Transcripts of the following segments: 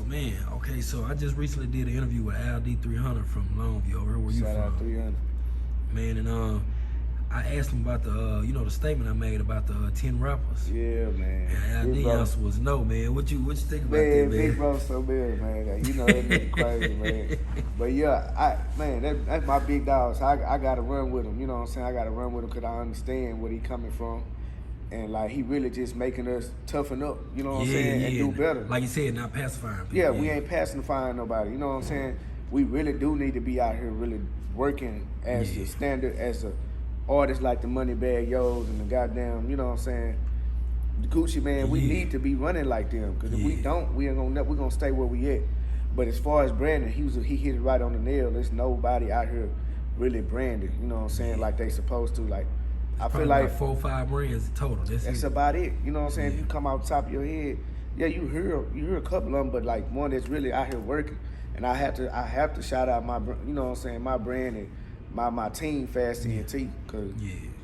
man, okay, so I just recently did an interview with Al D300 from Longview. Over here, where you from? Shout out 300. Man, and I asked him about the, the statement I made about the 10 rappers. Yeah, man. And the answer was no, man. What you think about that, man? Big bro so big, man. You know that nigga crazy, man. But yeah, that's my big dog. So I gotta run with him. You know what I'm saying? I gotta run with him because I understand where he coming from. And like he really just making us toughen up, you know what I'm saying, and do better. Like you said, not pacifying people. Yeah, we ain't pacifying nobody, you know what I'm saying? We really do need to be out here really working as a standard, as a artist like the Money Bag Yo's and the goddamn, you know what I'm saying, the Gucci Man. We need to be running like them, because if we don't, we're gonna stay where we at. But as far as branding, he hit it right on the nail. There's nobody out here really branded, you know what I'm saying, like they supposed to. Like I feel like 4 or 5 brands total. That's about it. You know what I'm saying? If you come out the top of your head, yeah, you hear a couple of them, but like one that's really out here working. And I have to shout out my, you know what I'm saying, my brand and my team, Fast ENT, because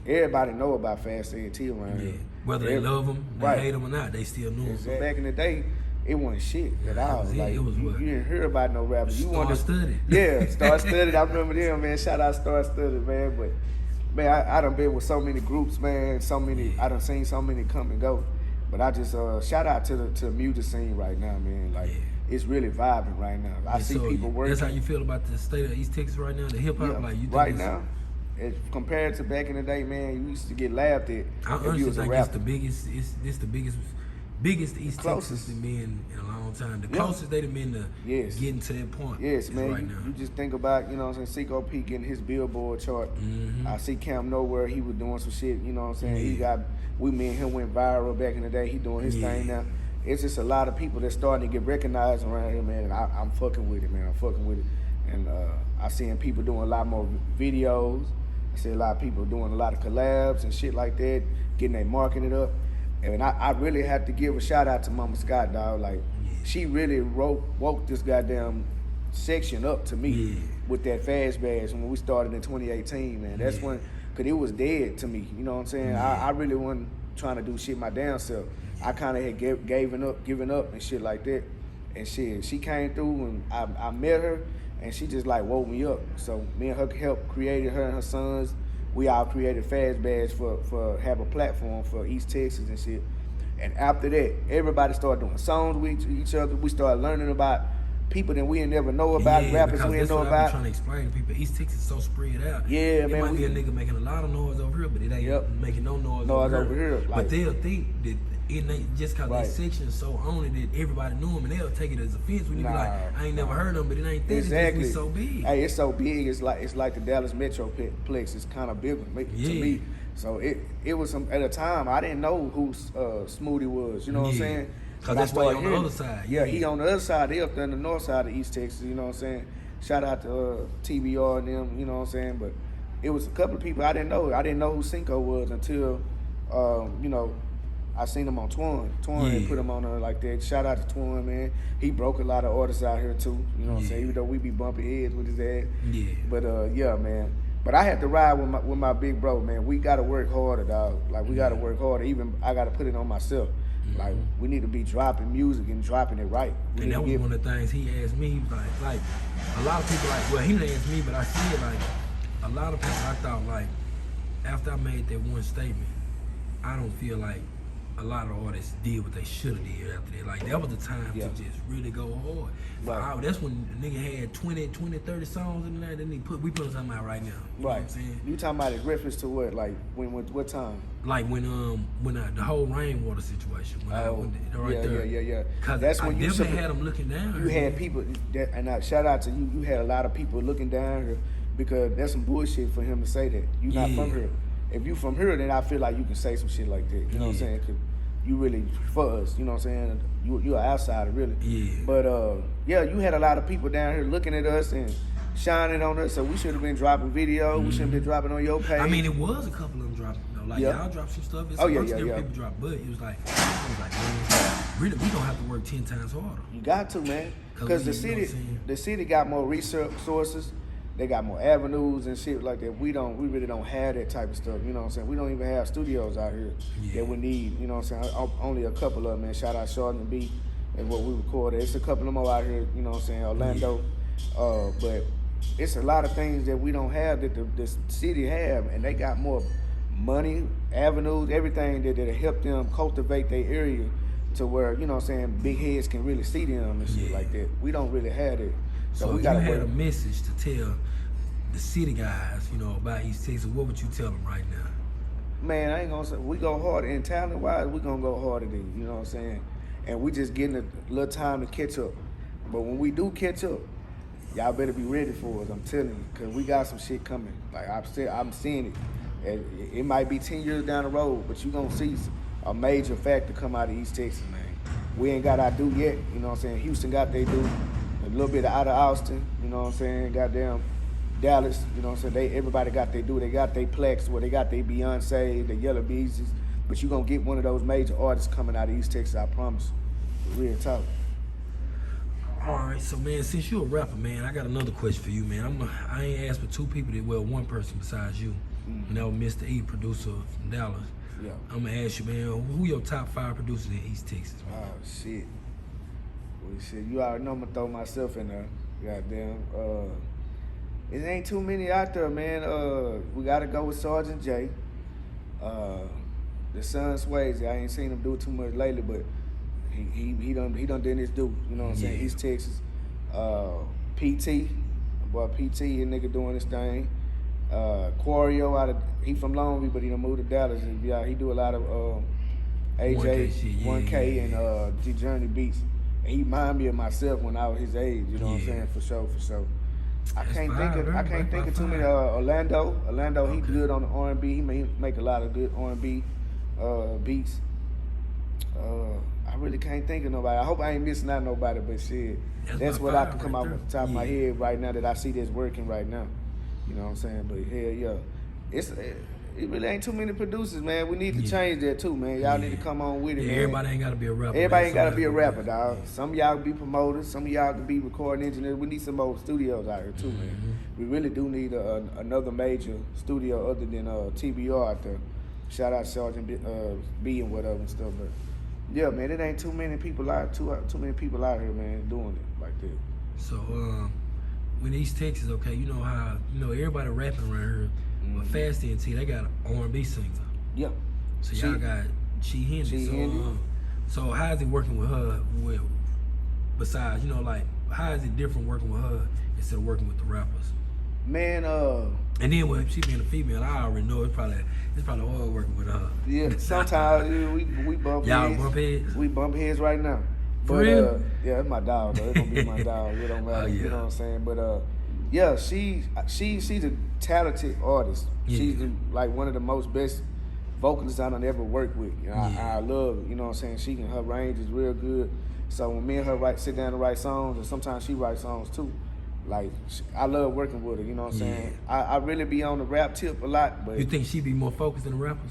everybody know about Fast ENT around here. Whether they love them, they hate them or not, they still know them. Exactly. Back in the day, it wasn't shit at all. Like, it was you didn't hear about no rappers. Star Studded. Yeah, Star Studded. I remember them, man. Shout out Star Studded, man. But man, I done been with so many groups, man. So many, I done seen so many come and go. But I just shout out to the music scene right now, man. Like it's really vibing right now. I see people working. That's how you feel about the state of East Texas right now, the hip hop. Like you think right now, compared to back in the day, man, you used to get laughed at. I honestly think it's the biggest. It's the biggest East Texas to me in a long time. The closest they've been to getting to that point. Yes, man. Right you just think about, you know what I'm saying, Seco P getting his Billboard chart. I see Camp Nowhere, he was doing some shit, you know what I'm saying? Me and him went viral back in the day. He doing his thing now. It's just a lot of people that's starting to get recognized around here, man. And I'm fucking with it, man. I'm fucking with it. And I seen people doing a lot more videos. I see a lot of people doing a lot of collabs and shit like that, getting their marketing up. And I really have to give a shout out to Mama Scott, dog. Like, she really woke this goddamn section up to me with that Fast Bags when we started in 2018, man. That's when, because it was dead to me, you know what I'm saying? I really wasn't trying to do shit my damn self. I kind of had given up and shit like that. And shit, she came through and I met her and she just like woke me up. So me and her helped created her and her sons. We all created Fast Bags for have a platform for East Texas and shit. And after that, everybody started doing songs with each other. We started learning about people that we didn't never know about, rappers we didn't know about. I'm trying to explain to people. East Texas is so spread out. Yeah, man. It might be a nigga making a lot of noise over here, but it ain't making no noise over here. Like, but they'll think that it ain't just because that section is so on it that everybody knew him, and they'll take it as offense when you be like, I ain't never heard them, but it ain't that. Exactly. It's just so big. Hey, it's so big. It's like the Dallas Metroplex. It's kind of bigger to me. So it was at a time I didn't know who Smoothie was. You know what I'm saying? Because that's why on the other side. Yeah, he on the other side. They up there on the north side of East Texas, you know what I'm saying? Shout out to TBR and them, you know what I'm saying? But it was a couple of people I didn't know. I didn't know who Cinco was until, I seen him on Twin. Twin put him on there like that. Shout out to Twin, man. He broke a lot of artists out here too, you know what I'm saying? Even though we be bumping heads with his ass. Yeah. But yeah, man. But I had to ride with my big bro, man. We gotta work harder, dog. Like we gotta work harder. Even I gotta put it on myself. Like, we need to be dropping music and dropping it right. And that was one of the things he asked me. He was like, a lot of people well, he didn't ask me, but I said, like, a lot of people, I thought, like, after I made that one statement, I don't feel like a lot of artists did what they should have did after that. Like, that was the time to just really go hard. Right. That's when the nigga had 20, 30 songs in there, then we put something out right now. You know what I'm saying? You talking about it reference to what? Like, what time? Like when the whole rainwater situation. Yeah. Cause that's when you had them looking down. You had people, and shout out to you. You had a lot of people looking down here because that's some bullshit for him to say that. You not from here. If you from here, then I feel like you can say some shit like that. You know what I'm saying? Cause you really for us. You know what I'm saying? You're an outsider, really. Yeah. But you had a lot of people down here looking at us and shining on us. So we should have been dropping video. We should have been dropping on your page. I mean, it was a couple of them dropping. Like y'all dropped some stuff. It's people drop, but it was like, man, really, we gonna have to work 10 times harder. You got to, man, because the city got more resources. They got more avenues and shit like that. We really don't have that type of stuff. You know what I'm saying? We don't even have studios out here that we need. You know what I'm saying? Only a couple of them, man. Shout out Shorten and B. is what we recorded. It's a couple of more out here, you know what I'm saying, Orlando. But it's a lot of things that we don't have that the city have, and they got more money, avenues, everything that help them cultivate their area to where, you know what I'm saying, big heads can really see them and shit like that. We don't really have it. So we if gotta you had work. a message to tell the city guys, you know, about East Texas, what would you tell them right now? Man, I ain't gonna say, we go hard, and talent-wise, we gonna go harder than you, you know what I'm saying? And we just getting a little time to catch up. But when we do catch up, y'all better be ready for us, I'm telling you, because we got some shit coming. Like I'm seeing it. It might be 10 years down the road, but you gonna see a major factor come out of East Texas, man. We ain't got our due yet, you know what I'm saying? Houston got their due, a little bit out of Austin, you know what I'm saying? Goddamn Dallas, you know what I'm saying? Everybody got their due. They got their Plex, where they got their Beyonce, the Yellow Beezus, but you gonna get one of those major artists coming out of East Texas, I promise. Real talk. All right, so man, since you're a rapper, man, I got another question for you, man. I ain't asked for two people one person besides you, and that was Mr. E, producer from Dallas. Yeah. I'm gonna ask you, man, who your top 5 producers in East Texas, man? Oh shit. Well, shit, you already know I'm gonna throw myself in there. Goddamn. It ain't too many out there, man. We gotta go with Sergeant J. The son Swayze. I ain't seen him do it too much lately, but he done did his due. You know what I'm saying? East Texas. PT, boy, PT, a nigga doing his thing. Quario he from Long Beach, but he done moved to Dallas. And yeah, he do a lot of AJ, 1K and G Journey beats. And he remind me of myself when I was his age. You know what I'm saying? For sure. I can't think of too many. Orlando, he good on the R&B. He make a lot of good R&B beats. I really can't think of nobody. I hope I ain't missing out nobody, but shit, that's what I can come out with the top of my head right now that I see that's working right now. You know what I'm saying? But hell yeah, it really ain't too many producers, man. We need to change that too, man. Y'all need to come on with it, man. Everybody ain't gotta be a rapper. Everybody ain't gotta be a rapper, dog. Some of y'all can be promoters. Some of y'all can be recording engineers. We need some more studios out here too, man. We really do need another major studio other than TBR out there. Shout out Sergeant B and whatever and stuff. But yeah, man, it ain't too many people out too many people out here, man, doing it like that. So when East Texas, okay, you know how everybody rapping around here. But Fast NT, they got an R&B singer. Yep. So y'all got Chi Hendy. So how is it working with her? Besides, like, how is it different working with her instead of working with the rappers? Man, and then when she being a female, I already know it's probably hard working with her. Yeah, sometimes we bump y'all heads. Bump heads? We bump heads right now. For but real? Yeah, it's my dog though. It's gonna be my dog. It don't matter. You know what I'm saying? But yeah, she's a talented artist. Yeah. She's like one of the most best vocalists I done ever worked with. You know, I love her. You know what I'm saying? Her range is real good. So when me and her sit down and write songs, and sometimes she writes songs too. Like, I love working with her, you know what I'm saying? I really be on the rap tip a lot, but... You think she be more focused than the rappers?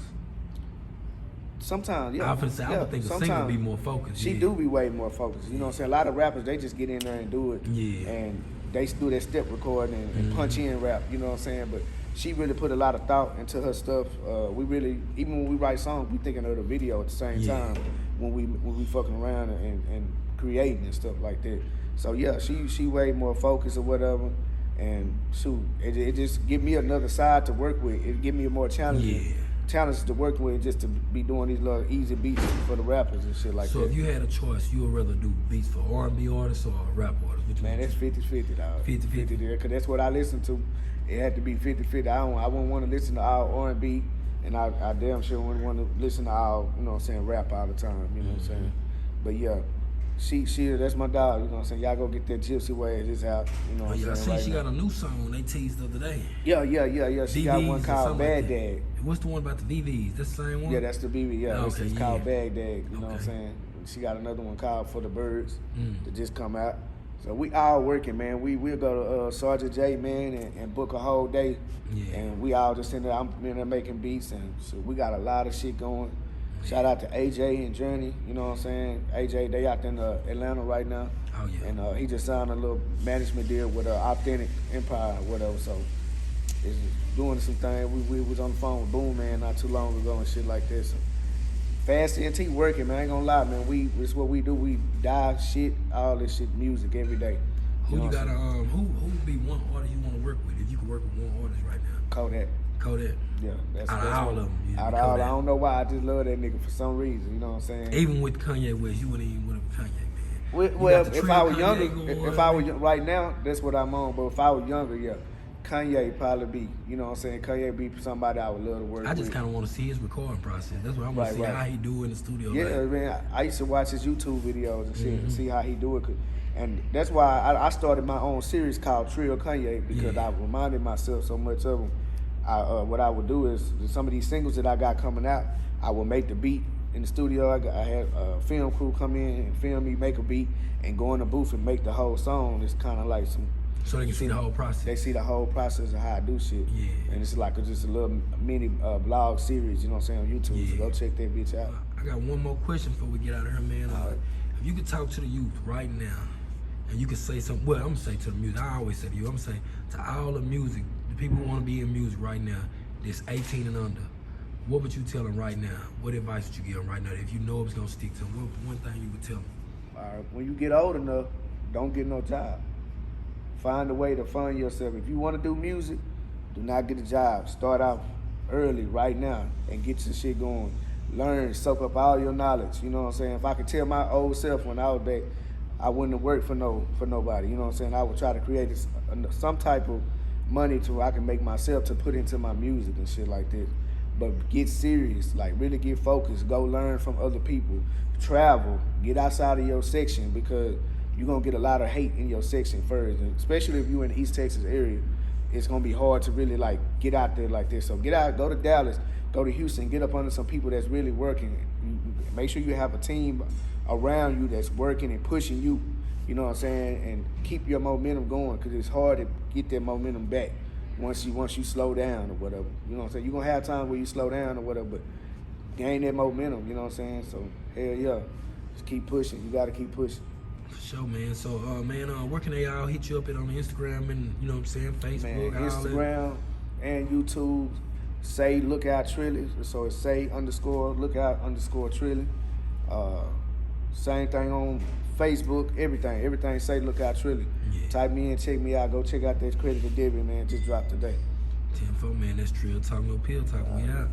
Sometimes, yeah. I would think the singer be more focused. She do be way more focused, you know what I'm saying? A lot of rappers, they just get in there and do it. Yeah. And they do their step recording and punch in rap, you know what I'm saying? But she really put a lot of thought into her stuff. We really, even when we write songs, we thinking of the video at the same time when we fucking around and creating and stuff like that. So yeah, she way more focused or whatever, and shoot, it just give me another side to work with. It give me a more challenge to work with, just to be doing these little easy beats for the rappers and shit like that. So if you had a choice, you would rather do beats for R&B artists or rap artists? Man, that's 50-50, dog. 50-50 there, cause that's what I listen to. It had to be 50-50. I wouldn't want to listen to all R&B, and I damn sure wouldn't want to listen to all, you know what I'm saying, rap all the time. You know what I'm saying? But yeah. She that's my dog, you know what I'm saying? Y'all go get that Gypsy Waves, it's out, you know what I'm saying? She got a new song they teased the other day. Yeah. She got one called Baghdad. What's the one about the VVs? That's the same one? Yeah, that's the VV, yeah. Okay, it's called Baghdad, you know what I'm saying? She got another one called For the Birds that just come out. So we all working, man. We'll go to Sergeant J, man, and book a whole day. Yeah. And we all just in there, I'm in there making beats, and so we got a lot of shit going. Shout out to AJ and Journey, you know what I'm saying? AJ, they out in Atlanta right now. Oh, yeah. And he just signed a little management deal with Authentic Empire or whatever, so it's doing some things. We was on the phone with Boom Man not too long ago and shit like this. So Fast CNT working, man. I ain't gonna lie, man. It's what we do. We dive shit, all this shit, music every day. Who you got? Who would be one artist you want to work with if you could work with one artist right now? Kodak. Kodak. Yeah, that's all of them. Out of all, I don't know why. I just love that nigga for some reason. You know what I'm saying? Even with Kanye West, you wouldn't even want to Kanye, man. Well, if I was younger, if I was right now, that's what I'm on. But if I was younger, yeah, Kanye probably be. You know what I'm saying? Kanye be somebody I would love to work with. I just kind of want to see his recording process. That's what I want to see how he do in the studio. Yeah, man. I used to watch his YouTube videos and shit and see how he do it. And that's why I started my own series called Trill Kanye because I reminded myself so much of him. What I would do is some of these singles that I got coming out, I would make the beat in the studio. I had a film crew come in and film me, make a beat, and go in the booth and make the whole song. It's kind of like some. So they can see the whole process. They see the whole process of how I do shit. Yeah. And it's like just a little mini blog series, you know what I'm saying, on YouTube. So go check that bitch out. I got one more question before we get out of here, man. If you could talk to the youth right now, and you could say something, well, I'm going to say to the music, I always say to you, I'm going to say to all the music, the people who want to be in music right now, that's 18 and under, what would you tell them right now? What advice would you give them right now? If you know it's going to stick to them, what one thing you would tell them? All right, when you get old enough, don't get no job. Find a way to fund yourself. If you want to do music, do not get a job. Start out early, right now, and get your shit going. Learn, soak up all your knowledge. You know what I'm saying? If I could tell my old self when I was back, I wouldn't have worked for nobody. You know what I'm saying? I would try to create some type of money to where I can make myself to put into my music and shit like this. But get serious, like really get focused. Go learn from other people. Travel. Get outside of your section because you're going to get a lot of hate in your section first. And especially if you're in the East Texas area, it's going to be hard to really like get out there like this. So get out, go to Dallas, go to Houston, get up under some people that's really working. Make sure you have a team around you that's working and pushing you, you know what I'm saying, and keep your momentum going because it's hard to get that momentum back once you slow down or whatever. You know what I'm saying? You're going to have time where you slow down or whatever, but gain that momentum, you know what I'm saying? So, hell yeah, just keep pushing. You got to keep pushing. For sure, man. So, where can they all hit you up on Instagram and, you know what I'm saying, Facebook? Man, Instagram and YouTube, SayLookoutTrilli. So it's Say_Lookout_Trilli. Same thing on Facebook, everything SayLookoutTrilli. Yeah. Type me in, check me out. Go check out that credit to debit, man. Just dropped today. 10-4, man. That's Trill Talk, no pill talk. We out.